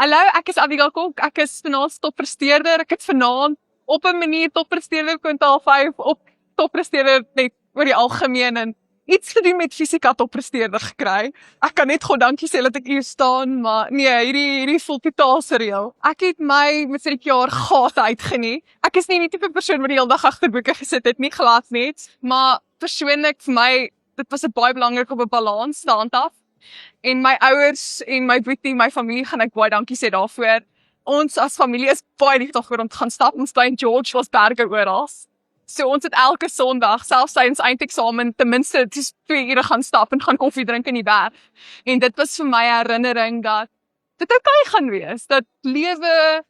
Hallo, ek is Abigail Kok, ek is vanaand toppresteerder, ek het vanaand op 'n manier toppresteerder kwintaal 5 op toppresteerder net oor die algemeen en iets gedoen met fisika toppresteerder gekry. Ek kan net God dankie sê dat ek hier staan, maar nee, hierdie voel totaal surreal. Ek het my matriekjaar gate uitgenie. Ek is nie die tipe persoon wat die hele dag agter boeke gesit het nie, glad net, maar persoonlik vir my, dit was baie belangrik om 'n balans te handhaaf. En my ouers en my boetie, my familie gaan ek baie dankie sê daarvoor. Ons as familie is baie lief daarvoor om te gaan stap. Ons bly in George, was berge oral. So ons het elke Sondag, selfs tydens eindeksamen, ten minste 2 ure gaan stap en gaan koffie drink in die berg. En dit was vir my 'n herinnering dat dit oukei gaan wees, dat lewe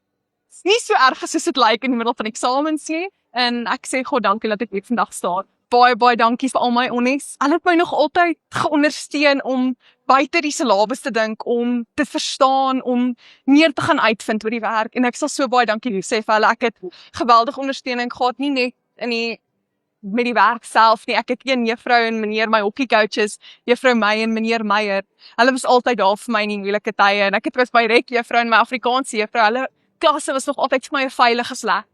nie so erg is soos dit lyk in die middel van eksamens nie. En ek sê God dankie dat ek hier vandag staan. Baie dankie vir al my onnies. Hulle het my nog altyd geondersteun om buite die syllabus te dink, om te verstaan, om meer te gaan uitvind oor die werk. En ek sal so baie dankie sê vir hulle. Ek het geweldige ondersteuning gehad, nie net met die werk self nie. Ek het een juffrou en meneer, my hockeycoaches, juffrou Meyer en meneer Meyer. Hulle was altyd daar vir my in die moeilike tye. En ek het my rek juffrou en my Afrikaanse juffrou. Hulle klasse was nog altyd vir my 'n veilige plek.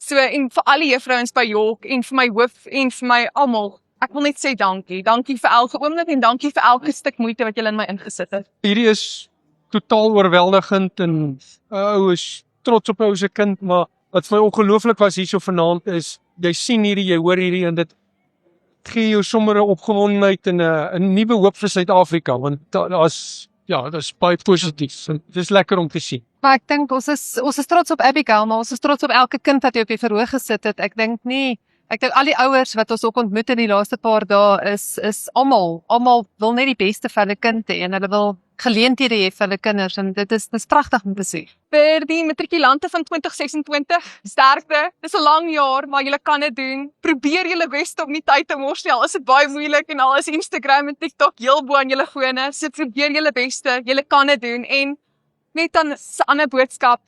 So, en vir al die juffrouens by York, en vir my hoof, en vir my almal, ek wil net sê dankie. Dankie vir elke oomblik, en dankie vir elke stuk moeite wat julle in my ingesit het. Hierdie is totaal oorweldigend, en ou is trots op ou se kind, maar wat vir my ongelooflik was hierso vanaand is, jy sien hierdie, jy hoor hierdie, en dit gee jou sommer 'n opgewondenheid en 'n nuwe hoop vir Suid-Afrika, want dit is baie positief, en dit is lekker om te sien. Maar ek dink ons is trots op Abigail, maar ons is trots op elke kind wat jy op die verhoog gesit het. Ek dink al die ouers wat ons ook ontmoet in die laaste paar dae is almal wil net die beste vir hulle kind hê en hulle wil geleenthede hê vir hulle kinders en dit is pragtig om te sien. Vir die matrikulante van 2026, sterkte. Dis 'n lang jaar, maar julle kan dit doen. Probeer julle bes om nie tyd te mors nie. Al is dit baie moeilik en al is Instagram en TikTok heel bo aan julle gewone. So probeer julle beste. Julle kan dit doen en net dan 'n ander boodskap.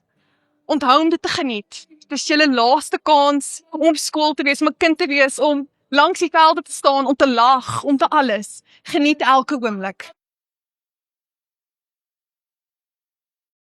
Onthou om dit te geniet. Dis julle laaste kans om skool te wees, om 'n kind te wees, om langs die velde te staan, om te lag, om te alles. Geniet elke oomblik.